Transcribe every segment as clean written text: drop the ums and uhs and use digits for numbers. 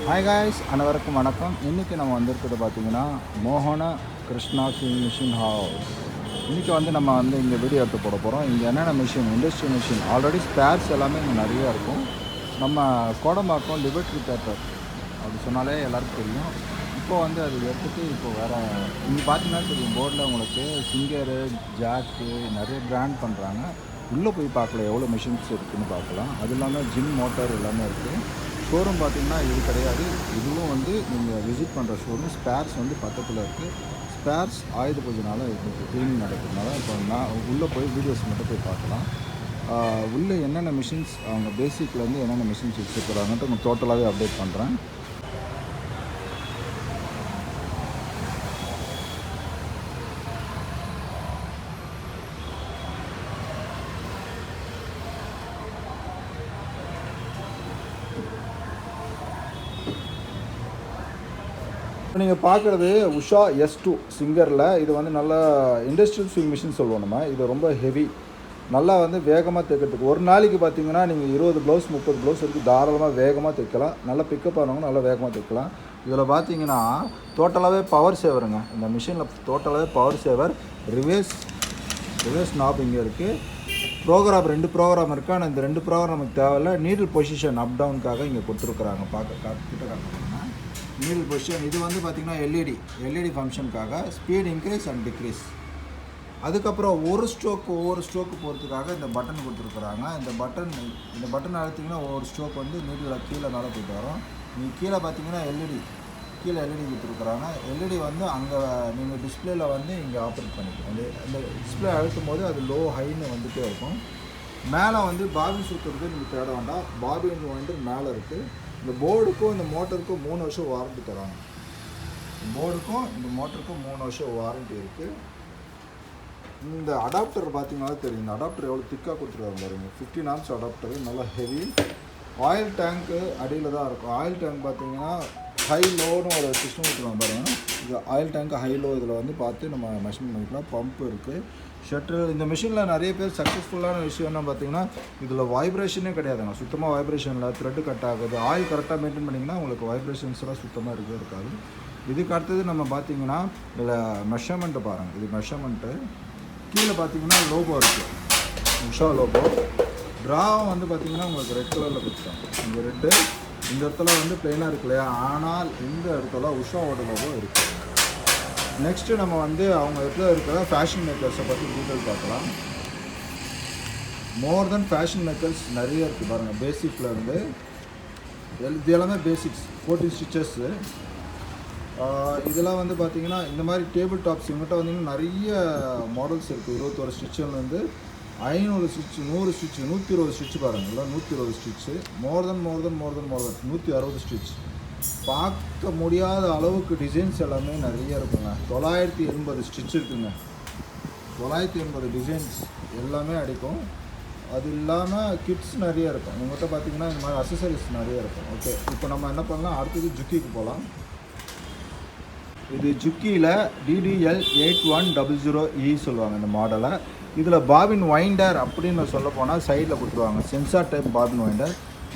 Hi guys, அனைவருக்கும் வணக்கம். இன்றைக்கி நம்ம வந்திருக்கிறது பார்த்திங்கன்னா மோகன கிருஷ்ணா சிங் மிஷின் ஹவுஸ். இன்றைக்கி நம்ம இங்கே வீடியோ எடுத்து போட போகிறோம். இங்கே என்னென்ன machine, industry machine, already spares எல்லாமே இங்கே நிறையா இருக்கும். நம்ம கோடம்பாக்கம் லிபர்ட்டி தேட்டர் அப்படி சொன்னாலே எல்லாருக்கும் தெரியும். இப்போது அது எடுத்துகிட்டு இப்போது வேறு இங்கே பார்த்தீங்கன்னா தெரியும், போர்டில் உங்களுக்கு சிங்கரு, ஜாக்கு நிறைய பிராண்ட் பண்ணுறாங்க. உள்ளே போய் பார்க்கலாம் எவ்வளோ மிஷின்ஸ் இருக்குதுன்னு பார்க்கலாம். அது இல்லாமல் ஜிம் மோட்டார் எல்லாமே இருக்குது. ஷோரூம் பார்த்திங்கன்னா இது கிடையாது. இதுவும் நீங்கள் விசிட் பண்ணுற ஷோரூம். ஸ்பேர்ஸ் பக்கத்தில் இருக்குது. ஸ்பேர்ஸ் ஆயுத பூஜைனால இது க்ளீனிங் நடக்கிறதுனால இப்போ நான் உள்ளே போய் வீடியோஸ் மட்டும் போய் பார்க்கலாம். உள்ளே என்னென்ன மிஷின்ஸ் அவங்க பேசிக்லேருந்து என்னென்ன மிஷின்ஸ் வச்சுருக்குறாங்கன்ட்டு உங்களுக்கு டோட்டலாகவே அப்டேட் பண்ணுறேன். நீங்கள் பார்க்குறது உஷா S2 சிங்கரில். இது நல்ல இண்டஸ்ட்ரியல் ஸ்விங் மிஷின் சொல்லுவோம் நம்ம. இது ரொம்ப ஹெவி, நல்லா வேகமாக தைக்கிறதுக்கு. ஒரு நாளைக்கு பார்த்தீங்கன்னா நீங்கள் 20 ப்ளவுஸ் 30 ப்ளவுஸ் வரைக்கும் தாராளமாக வேகமாக தைக்கலாம். நல்லா பிக்கப் ஆனவங்க நல்லா வேகமாக தைக்கலாம். இதில் பார்த்தீங்கன்னா டோட்டலாகவே பவர் சேவருங்க. இந்த மிஷினில் டோட்டலாகவே பவர் சேவர். ரிவர்ஸ் நாப் இங்கே இருக்குது. ப்ரோக்ராம் 2 ப்ரோக்ராம் இருக்குது. ஆனால் இந்த 2 ப்ரோக்ராம் நமக்கு தேவையில்லை. நீடில் பொசிஷன் அப் டவுனுக்காக இங்கே கொடுத்துருக்குறாங்க. கிட்ட காட்டுறாங்க நீடில் பொசிஷன். இது பார்த்திங்கன்னா எல்இடி ஃபங்க்ஷனுக்காக ஸ்பீட் இன்க்ரீஸ் அண்ட் டிக்ரீஸ். அதுக்கப்புறம் ஒவ்வொரு ஸ்ட்ரோக்கு போகிறதுக்காக இந்த பட்டன் கொடுத்துருக்குறாங்க. இந்த பட்டன் அழுத்திங்கன்னா ஒவ்வொரு ஸ்ட்ரோக் நீடில் கீழே மேலே போய்ட்டு வரும். நீங்கள் கீழே பார்த்தீங்கன்னா எல்இடி கொடுத்துருக்குறாங்க. எல்இடி அங்கே நீங்கள் டிஸ்பிளேயில் இங்கே ஆப்ரேட் பண்ணிக்கலாம். அந்த டிஸ்பிளே அழுத்தும் போது அது லோ ஹைன்னு வந்துகிட்டே இருக்கும். மேலே பாபின் சுற்றுறது நீங்கள் தேட வேண்டாம். பாபின் மேலே இருக்குது. இந்த போர்டுக்கும் இந்த மோட்டருக்கும் 3 வருஷம் வாரண்ட்டி தராங்க. போர்டுக்கும் இந்த மோட்டருக்கும் 3 வருஷம் வாரண்ட்டி இருக்குது. இந்த அடாப்டர் பார்த்தீங்கன்னா தெரியும். இந்த அடாப்டர் எவ்வளோ திக்காக கொடுத்துருக்காங்க பாருங்கள். 15 ஆம்ஸ் அடாப்டர், நல்லா ஹெவி. ஆயில் டேங்க்கு அடியில் தான் இருக்கும். ஆயில் டேங்க் பார்த்தீங்கன்னா ஹை லோன்னு ஒரு சிஸ்டம் கொடுத்துருவாங்க பாருங்கள். இது ஆயில் டேங்க்கு ஹை லோ இதில் பார்த்து நம்ம மெஷின் பண்ணிக்கலாம். பம்ப் இருக்குது, ஷட்டர். இந்த மிஷினில் நிறைய பேர் சக்ஸஸ்ஃபுல்லான விஷயம் என்ன பார்த்தீங்கன்னா, இதில் வைப்ரேஷனே கிடையாதுங்க. சுத்தமாக வைப்ரேஷன் இல்லை. த்ரெட்டு கட் ஆகுது. ஆயில் கரெக்டாக மெயின்டைன் பண்ணிங்கன்னா உங்களுக்கு வைப்ரேஷன்ஸ்லாம் சுத்தமாக இருக்காது. இதுக்கு அடுத்தது நம்ம பார்த்தீங்கன்னா இதில் மெஷர்மெண்ட்டு பாருங்கள். இது மெஷர்மெண்ட்டு. கீழே பார்த்தீங்கன்னா லோகோ இருக்குது, உஷா லோகோ. ட்ராவும் பார்த்தீங்கன்னா உங்களுக்கு ரெட் கலரில் கொடுத்தாங்க. இந்த ரெட்டு இந்த இடத்துல ப்ளெயினாக இருக்கு இல்லையா, ஆனால் இந்த இடத்துல உஷாவோட லோகோ இருக்குது. நெக்ஸ்ட்டு நம்ம அவங்க இடத்துல இருக்கிற ஃபேஷன் மேக்கர்ஸை பற்றி டீட்டெயில் பார்க்கலாம். மோர் தென் ஃபேஷன் மேக்கர்ஸ் நிறைய இருக்குது பாருங்கள். பேசிக்லேருந்து இது எல்லாமே பேசிக்ஸ். 14 ஸ்டிச்சஸ்ஸு. இதெல்லாம் பார்த்திங்கன்னா இந்த மாதிரி டேபிள் டாப்ஸ் இவங்ககிட்ட நிறைய மாடல்ஸ் இருக்குது. 21 ஸ்டிச்சிலேருந்து 500 ஸ்டிச், 100 ஸ்டிச், 120 ஸ்டிச் பாருங்கள். இல்லை 120 ஸ்டிச்சு. மோர் தென் 160 ஸ்டிச். பார்க்க முடியாத அளவுக்கு டிசைன்ஸ் எல்லாமே நிறைய இருக்குங்க. 980 ஸ்டிச் இருக்குங்க. 980 டிசைன்ஸ் எல்லாமே அடிக்கும். அது இல்லாமல் கிட்ஸ் நிறைய இருக்கும். இவங்ககிட்ட பார்த்தீங்கன்னா இந்த மாதிரி அக்சசரிஸ் நிறைய இருக்கும். ஓகே, இப்போ நம்ம என்ன பண்ணலாம், அடுத்தது ஜுக்கிக்கு போகலாம். இது ஜுக்கியில் DDL 8100E சொல்லுவாங்க இந்த மாடலை. இதில் பாபின் வைண்டர் அப்படின்னு சொல்ல போனால் சைடில் கொடுத்துருவாங்க. Sensor type bobbin winder.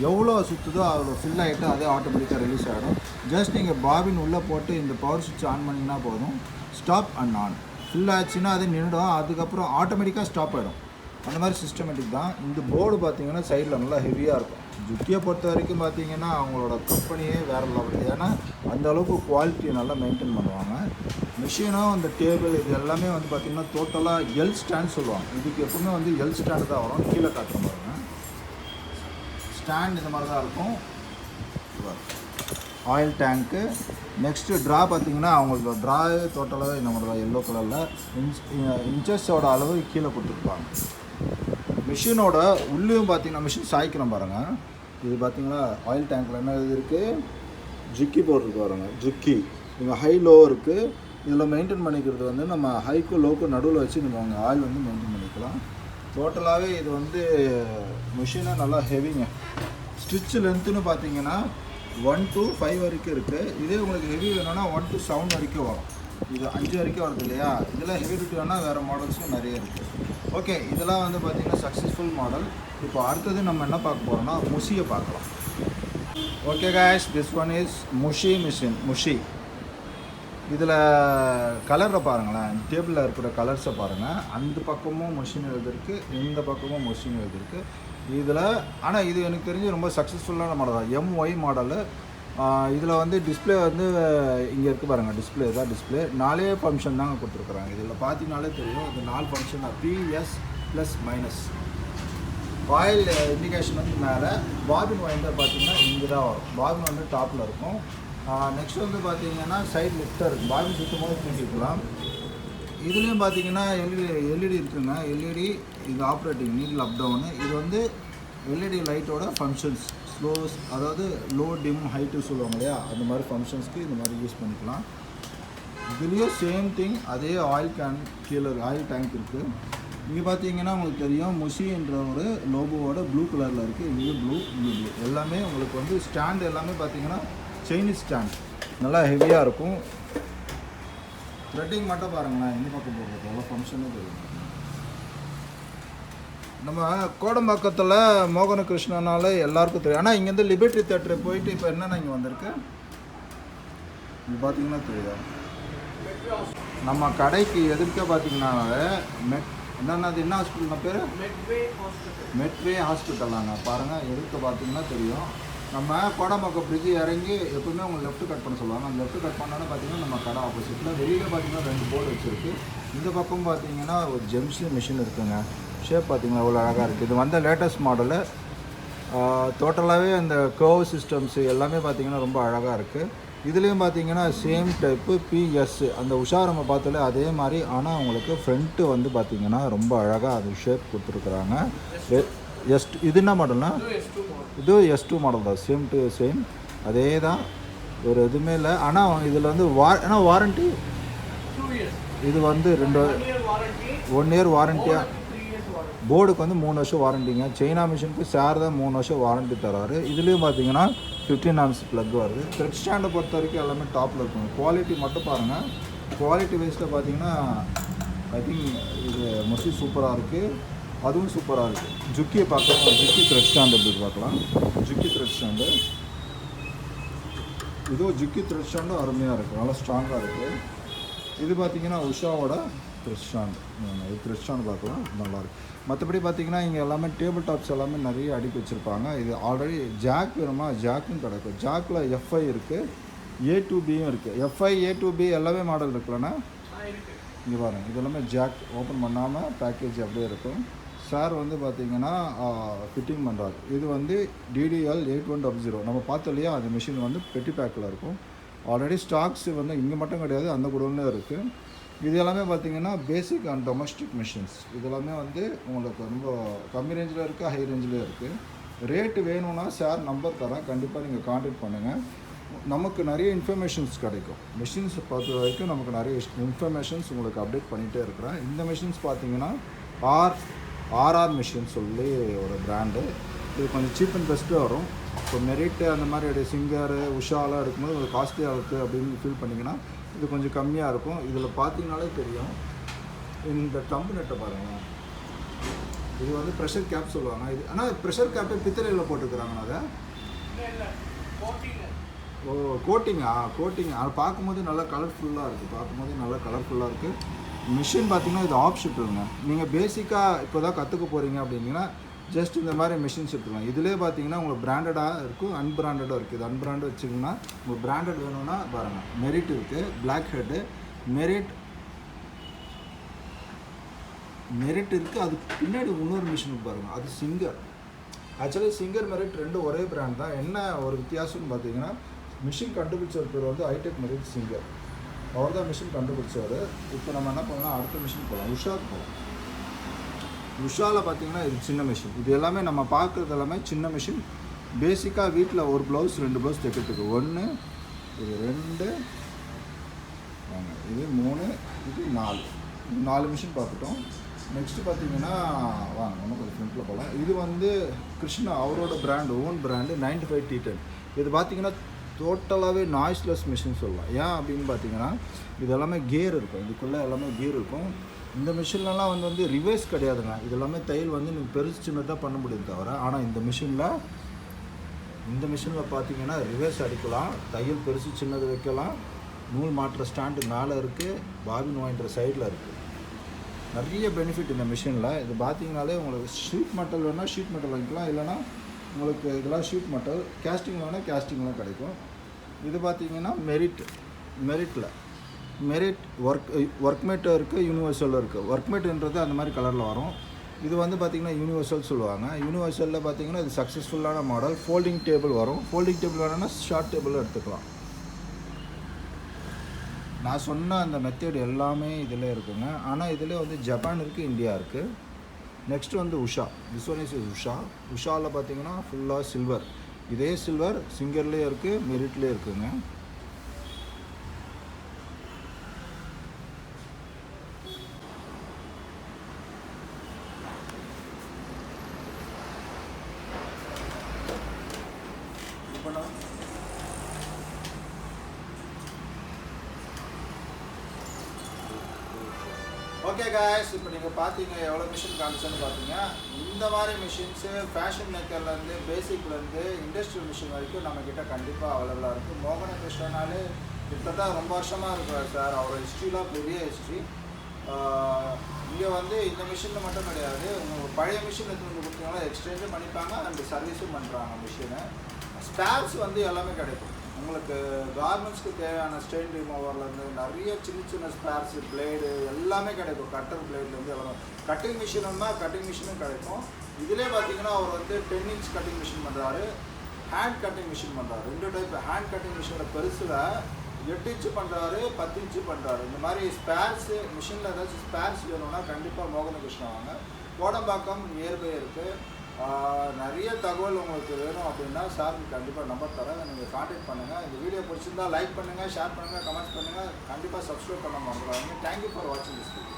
எவ்வளோ சுற்றுதோ அவ்வளோ ஃபில் ஆகிட்டு அதே ஆட்டோமேட்டிக்காக ரிலீஸ் ஆகிடும். ஜஸ்ட் நீங்கள் பாபின் உள்ளே போட்டு இந்த பவர் சுவிட்ச் ஆன் பண்ணிங்கன்னா போதும். Stop and on. ஃபில் ஆச்சுன்னா அது நின்றுடும். அதுக்கப்புறம் ஆட்டோமேட்டிக்காக ஸ்டாப் ஆகிடும். அந்த மாதிரி சிஸ்டமேட்டிக் தான். இந்த போர்டு பார்த்தீங்கன்னா சைடில் நல்லா ஹெவியாக இருக்கும். ஜுக்கியை பொறுத்த வரைக்கும் பார்த்தீங்கன்னா அவங்களோட கம்பெனியே வேறு லெவல். ஏன்னா அந்த அளவுக்கு குவாலிட்டியை நல்லா மெயின்டைன் பண்ணுவாங்க. மிஷினும் அந்த டேபிள் இது எல்லாமே பார்த்திங்கன்னா டோட்டலாக எல் ஸ்டாண்ட் சொல்லுவாங்க. இதுக்கு எப்பவுமே எல் ஸ்டாண்டு தான் வரும். கீழே காட்டுற பாருங்க. ஸ்டாண்ட் இந்த மாதிரி தான் இருக்கும். ஆயில் டேங்க்கு. நெக்ஸ்ட்டு ட்ரா பார்த்திங்கன்னா அவங்களோட ட்ராவே டோட்டலாகவே இந்த மாதிரி தான் எல்லோ கலரில் இன்ச்சஸோட அளவு கீழே கொடுத்துருப்பாங்க. மிஷினோட உள்ளேயும் பார்த்திங்கன்னா மிஷின் சாய்க்கிறோம் பாருங்கள். இது பார்த்திங்கன்னா ஆயில் டேங்க்கில் என்ன இது இருக்குது, ஜுக்கி போட்டிருக்கு பாருங்கள். ஜுக்கி இங்கே ஹை லோ இருக்குது. இதில் மெயின்டைன் பண்ணிக்கிறது நம்ம ஹைக்கும் லோக்கும் நடுவில் வச்சு நம்ம அவங்க ஆயில் மெயின்டைன் பண்ணிக்கலாம். டோட்டலாகவே இது மிஷினை நல்லா ஹெவிங்க. ஸ்டிச் லென்த்துன்னு பார்த்தீங்கன்னா 1 to 5 வரைக்கும் இருக்குது. இதே உங்களுக்கு ஹெவி வேணும்னா 1 to 7 வரைக்கும் வரும். இது 5 வரைக்கும் வருது இல்லையா. இதெல்லாம் ஹெவி டியூட்டி வேணால் வேறு மாடல்ஸும் நிறைய இருக்குது. ஓகே, இதெல்லாம் பார்த்திங்கன்னா சக்ஸஸ்ஃபுல் மாடல். இப்போ அடுத்தது நம்ம என்ன பார்க்க போகிறோம்னா முசியை பார்க்கலாம். Okay guys, this one is முஷி மிஷின். முஷி இதில் கலரை பாருங்களேன், டேபிளில் இருக்கிற கலர்ஸை பாருங்கள். அந்த பக்கமும் மிஷின் எழுதிருக்கு, இந்த பக்கமும் மிஷின் எழுதிருக்கு இதில். ஆனால் இது எனக்கு தெரிஞ்சு ரொம்ப சக்ஸஸ்ஃபுல்லான மாடல் தான், MY மாடலு. இதில் வந்து டிஸ்பிளே வந்து இங்கே இருக்குது பாருங்கள், டிஸ்பிளே தான் டிஸ்பிளே. 4 ஃபங்க்ஷன் தாங்க கொடுத்துருக்குறாங்க. இதில் பார்த்தீங்கனாலே தெரியும், இது 4 ஃபங்க்ஷன் தான், PS plus minus. Oil indication வந்து மேலே, பாபின் வைண்டர் பார்த்தீங்கன்னா இங்கே தான் வரும். பாபின் வந்து டாப்பில் இருக்கும். நெக்ஸ்ட் வந்து பார்த்தீங்கன்னா சைட் லிஃப்டர் இருக்குது, பாபின் சுற்றும் போது தூக்கிக்கலாம். இதுலேயும் பார்த்தீங்கன்னா எல்இடி இருக்குங்க. எல்இடி இது ஆப்ரேட்டிங் நீடில் அப் டவுனு. இது வந்து எல்இடி லைட்டோட ஃபங்க்ஷன்ஸ், ஸ்லோஸ், அதாவது லோ டிம் ஹைட்டு சொல்லுவாங்க இல்லையா, அந்த மாதிரி ஃபங்க்ஷன்ஸ்க்கு இந்த மாதிரி யூஸ் பண்ணிக்கலாம். இதுலேயும் சேம் திங், அதே ஆயில் கேன் கீழே ஆயில் டேங்க் இருக்குது. இங்கே பார்த்தீங்கன்னா உங்களுக்கு தெரியும், முஷின்ற ஒரு லோகோவோட ப்ளூ கலரில் இருக்குது. இங்கே ப்ளூ, இங்கே ப்ளூ. எல்லாமே உங்களுக்கு வந்து ஸ்டாண்ட் எல்லாமே பார்த்தீங்கன்னா சைனீஸ் ஸ்டாண்ட், நல்லா ஹெவியாக இருக்கும். த்ரெட்டிங் மட்டும் பாருங்களேன், இந்த பக்கம் போடுறது எவ்வளோ ஃபங்க்ஷனும் தெரியும். நம்ம கோடம்பாக்கத்தில் மோகன கிருஷ்ணனால எல்லாருக்கும் தெரியும். ஆனால் இங்கேருந்து லிபர்ட்டி தேட்டர் போயிட்டு இப்போ என்னென்ன இங்கே வந்திருக்கு இங்கே பார்த்தீங்கன்னா தெரியுதா. நம்ம கடைக்கு எதிர்க்க பார்த்தீங்கன்னாவே என்னது என்ன ஹாஸ்பிட்டல் பேர், மெட்வே ஹாஸ்பிட்டலாங்க. பாருங்கள் எதிர்க்க பார்த்தீங்கன்னா தெரியும். நம்ம கோடம்பாக்கம் பிரிட்ஜு இறங்கி எப்பவுமே அவங்க லெஃப்ட் கட் பண்ண சொல்லுவாங்க. அந்த லெஃப்ட் கட் பண்ணோன்னு பார்த்தீங்கன்னா நம்ம கடை ஆப்போசிட்டில் வெளியில் பார்த்தீங்கன்னா 2 போர்டு வச்சுருக்கு. இந்த பக்கம் பார்த்தீங்கன்னா ஒரு ஜெம்ஸ் மிஷின் இருக்குங்க. ஷேப் பார்த்தீங்கன்னா அவ்வளோ அழகாக இருக்குது. இது வந்த லேட்டஸ்ட் மாடலு. டோட்டலாகவே அந்த கர்வ் சிஸ்டம்ஸு எல்லாமே பார்த்தீங்கன்னா ரொம்ப அழகாக இருக்குது. இதுலேயும் பார்த்தீங்கன்னா சேம் டைப்பு PS, அந்த உஷா நம்ம பார்த்தாலே அதே மாதிரி. ஆனால் உங்களுக்கு ஃப்ரண்ட்டு வந்து பார்த்தீங்கன்னா ரொம்ப அழகாக அது ஷேப் கொடுத்துருக்குறாங்க. இது என்ன மாடல்னா, இது S2 மாடல் தான், சேம் டு சேம் அதே தான், ஒரு எதுவுமே இல்லை. ஆனால் இதில் வந்து ஆனால் வாரண்ட்டி இது வந்து 1 இயர் வாரண்ட்டியாக. போர்டுக்கு வந்து 3 வருஷம் வாரண்டிங்க. சைனா மிஷினுக்கு சார் தான் 3 வருஷம் வாரண்ட்டி தராரு. இதுலேயும் பார்த்தீங்கன்னா 15 amps ப்ளக் வருது. த்ரெட் ஸ்டாண்டை பொறுத்த வரைக்கும் எல்லாமே டாப்பில் இருக்கும். குவாலிட்டி மட்டும் பாருங்கள், குவாலிட்டி வைஸில் பார்த்தீங்கன்னா ஐ திங்க் இது மோஸ்ட்லி சூப்பராக இருக்குது. அதுவும் சூப்பராக இருக்குது. ஜுக்கியை பார்க்கலாம், ஜுக்கி த்ரெட் ஸ்டாண்டு எப்படி பார்க்கலாம். ஜுக்கி த்ரெட் ஸ்டாண்டு, இதுவும் ஜுக்கி த்ரெட் ஸ்டாண்டும் அருமையாக இருக்குது, நல்லா ஸ்ட்ராங்காக இருக்குது. இது பார்த்தீங்கன்னா உஷாவோட த்ரெட் ஸ்டாண்டு. இது த்ரெட் ஸ்டாண்டு பார்க்கலாம், நல்லாயிருக்கு. மற்றபடி பார்த்தீங்கன்னா இங்கே எல்லாமே டேபிள் டாப்ஸ் எல்லாமே நிறைய அடுக்கி வச்சுருப்பாங்க. இது ஆல்ரெடி ஜாக் வேணுமா, ஜாக்கும் கிடக்கும். ஜாக்கில் FI இருக்குது, A2Bயும் இருக்குது. FI A2B எல்லாமே மாடல் இருக்குல்லண்ணா. இங்கே பாருங்கள், இது எல்லாமே ஜாக் ஓப்பன் பண்ணாமல் பேக்கேஜ் அப்படியே இருக்கும். சார் வந்து பார்த்தீங்கன்னா ஃபிட்டிங் பண்ணுறாரு. இது வந்து DDL 8100 நம்ம பார்த்தோம் இல்லையா, அந்த மிஷின் வந்து பெட்டி பேக்கில் இருக்கும். ஆல்ரெடி ஸ்டாக்ஸ் வந்து இங்கே மட்டும் கிடையாது, அந்த குடோன்லேயும் இருக்குது. இது எல்லாமே பார்த்தீங்கன்னா பேசிக் அண்ட் டொமஸ்டிக் மிஷின்ஸ். இது எல்லாமே வந்து உங்களுக்கு ரொம்ப கம்மி ரேஞ்சில் இருக்குது, ஹை ரேஞ்சில் இருக்குது. ரேட்டு வேணும்னா சார் நம்பர் தரேன், கண்டிப்பாக நீங்கள் கான்டாக்ட் பண்ணுங்கள். நமக்கு நிறைய இன்ஃபர்மேஷன்ஸ் கிடைக்கும். மிஷின்ஸை பொறுத்த வரைக்கும் நமக்கு நிறைய இன்ஃபர்மேஷன்ஸ் உங்களுக்கு அப்டேட் பண்ணிகிட்டே இருக்கிறேன். இந்த மிஷின்ஸ் பார்த்தீங்கன்னா RR மிஷின் சொல்லி ஒரு பிராண்டு. இது கொஞ்சம் சீப் அண்ட் பெஸ்ட்டாக வரும். இப்போ மெரிட்டு அந்த மாதிரி சிங்கரு உஷாலாம் இருக்கும்போது ஒரு காஸ்ட்லியாக இருக்குது அப்படின்னு ஃபீல் பண்ணிங்கன்னா இது கொஞ்சம் கம்மியாக இருக்கும். இதில் பார்த்தீங்கனாலே தெரியும், இந்த தம்பு நெட்டை பாருங்கள். இது வந்து ப்ரெஷர் கேப் சொல்லுவாங்க. இது ஆனால் ப்ரெஷர் கேப்பை பித்தளையில் போட்டுக்கிறாங்க. அதை கோட்டிங்கா, அது பார்க்கும்போது நல்லா கலர்ஃபுல்லாக இருக்குது. மிஷின் பார்த்தீங்கன்னா இது ஆப்ஷிட்டுங்க. நீங்கள் பேசிக்காக இப்போ தான் கற்றுக்க போகிறீங்க அப்படிங்கன்னா ஜஸ்ட் இந்த மாதிரி மிஷின்ஸ் எடுத்துக்கலாம். இதிலே பார்த்தீங்கன்னா உங்களுக்கு பிராண்டடாக இருக்கும், அன்பிராண்டடாக இருக்குது. இது அன்பிராண்டட் வச்சிங்கன்னா உங்களுக்கு பிராண்டட் வேணும்னா பாருங்கள், மெரிட் இருக்குது, பிளாக் ஹெட்டு, மெரிட் இருக்குது. அதுக்கு பின்னாடி இன்னொரு மிஷினுக்கு பாருங்கள், அது சிங்கர். ஆக்சுவலி சிங்கர் மெரிட் ரெண்டும் ஒரே பிராண்ட் தான். என்ன ஒரு வித்தியாசம்னு பார்த்தீங்கன்னா, மிஷின் கண்டுபிடிச்ச பேர் வந்து ஹைடெக் மெரிட் சிங்கர், அவர் தான் மிஷின் கண்டுபிடிச்சார். இப்போ நம்ம என்ன பண்ணலாம், அடுத்த மிஷின் போகலாம், உஷாவுக்கு போகலாம். உஷாவில் பார்த்தீங்கன்னா இது சின்ன மிஷின். இது எல்லாமே நம்ம பார்க்குறது எல்லாமே சின்ன மிஷின். பேசிக்காக வீட்டில் ஒரு ப்ளவுஸ் 2 ப்ளவுஸ் தைக்கிறதுக்கு. 1, இது 2, இது 3, இது 4 மிஷின் பார்த்துட்டோம். நெக்ஸ்ட்டு பார்த்தீங்கன்னா வாங்க இன்னும் கொஞ்சம் ஃப்ரண்ட்டில் போகலாம். இது வந்து கிருஷ்ணா அவரோட பிராண்டு, ஓன் பிராண்டு 95 T10. இது பார்த்தீங்கன்னா டோட்டலாகவே நாய்ஸ்லெஸ் மிஷின் சொல்லலாம். ஏன் அப்படின்னு பார்த்தீங்கன்னா இது எல்லாமே கியர் இருக்கும், இதுக்குள்ளே எல்லாமே கியர் இருக்கும். இந்த மிஷின்லலாம் வந்து ரிவர்ஸ் கிடையாதுங்க. இது எல்லாமே தையல் வந்து நீங்கள் பெருசு சின்னதாக பண்ண முடியும் தவிர. ஆனால் இந்த மிஷினில் இந்த மிஷினில் பார்த்தீங்கன்னா ரிவர்ஸ் அடிக்கலாம், தையல் பெருசு சின்னது வைக்கலாம், நூல் மாட்டுற ஸ்டாண்டு மேலே இருக்குது, பாபின் வாங்கிற சைடில் இருக்குது. நிறைய பெனிஃபிட் இந்த மிஷினில். இது பார்த்தீங்கனாலே உங்களுக்கு ஷீட் மெட்டல் வேணால் ஷீட் மெட்டல் வாங்கிக்கலாம், இல்லைனா உங்களுக்கு இதெல்லாம் ஷீட் மெட்டல், கேஸ்டிங் வேணால் கேஸ்டிங்லாம் கிடைக்கும். இது பார்த்தீங்கன்னா மெரிட் ஒர்க்மேட்டும் இருக்குது, யூனிவர்சலும் இருக்குது. ஒர்க்மேட்டுன்றது அந்த மாதிரி கலரில் வரும். இது வந்து பார்த்திங்கன்னா யூனிவர்சல் சொல்லுவாங்க. யூனிவர்சலில் பார்த்திங்கன்னா இது சக்ஸஸ்ஃபுல்லான மாடல். ஃபோல்டிங் டேபிள் வரும். ஃபோல்டிங் டேபிள் வேணும்னா ஷார்ட் டேபிள் எடுத்துக்கலாம். நான் சொன்ன அந்த மெத்தட் எல்லாமே இதில் இருக்குங்க. ஆனால் இதில் வந்து ஜப்பான் இருக்குது, இந்தியா இருக்குது. நெக்ஸ்ட் வந்து உஷா. திஸ் ஒன் இஸ் உஷாவில் பார்த்திங்கன்னா ஃபுல்லாக சில்வர். இதே சில்வர் சிங்கர்லேயே இருக்குது, மெரிட்லேயே இருக்குதுங்க. ஓகே காய்ஸ், இப்போ நீங்கள் பார்த்தீங்க எவ்வளோ மிஷின் காமிச்சோன்னு பார்த்தீங்க. இந்த மாதிரி மிஷின்ஸு ஃபேஷன் மேக்கர்லேருந்து பேசிக்லேருந்து இண்டஸ்ட்ரியல் மிஷின் வரைக்கும் நம்மக்கிட்ட கண்டிப்பாக அவைலபிளாக இருக்குது. மோகன கிருஷ்ணனாலே கிட்டத்தட்ட ரொம்ப வருஷமாக இருக்கிறார் சார். அவரோட ஹிஸ்ட்ரிலாம் பெரிய ஹிஸ்ட்ரி. இங்கே வந்து இந்த மிஷினில் மட்டும் கிடையாது, உங்களுக்கு பழைய மிஷின் எடுத்து வந்து கொடுத்தீங்கன்னா எக்ஸ்சேஞ்சும் பண்ணிப்பாங்க அண்ட் சர்வீஸும் பண்ணுறாங்க. மிஷினை ஸ்பேர்ஸ் வந்து எல்லாமே கிடைக்கும். உங்களுக்கு கார்மெண்ட்ஸ்க்கு தேவையான ஸ்டெயின் ரிமூவர்லேருந்து நிறைய சின்ன சின்ன ஸ்பேர்ஸ், பிளேடு எல்லாமே கிடைக்கும். கட்டர் பிளேட்லேருந்து எல்லாமே. கட்டிங் மிஷினுன்னா கட்டிங் மிஷினும் கிடைக்கும். இதிலே பார்த்தீங்கன்னா அவர் வந்து 10 இன்ச் கட்டிங் மிஷின் பண்ணுறாரு, ஹேண்ட் கட்டிங் மிஷின் பண்ணுறாரு. 2 டைப் ஹேண்ட் கட்டிங் மிஷினில் பெருசில் 8 இன்ச்சு பண்ணுறாரு, 10 இன்ச்சு பண்ணுறாரு. இந்த மாதிரி ஸ்பேர்ஸு மிஷினில் ஏதாச்சும் ஸ்பேர்ஸ் வேணும்னா கண்டிப்பாக மோகன கிருஷ்ணா வாங்க. கோடம்பாக்கம் நியர்பை இருக்குது. நிறைய தகவல் உங்களுக்கு வேணும் அப்படின்னா சாருக்கு கண்டிப்பாக நம்பர் தரேன், நீங்கள் கான்டாக்ட் பண்ணுங்கள். இந்த வீடியோ பிடிச்சிருந்தால் லைக் பண்ணுங்கள், ஷேர் பண்ணுங்கள், கமெண்ட்ஸ் பண்ணுங்கள். கண்டிப்பாக சப்ஸ்கிரைப் பண்ண மறந்துடாதீங்க. தேங்க்யூ ஃபார் வாட்சிங் திஸ் வீடியோ.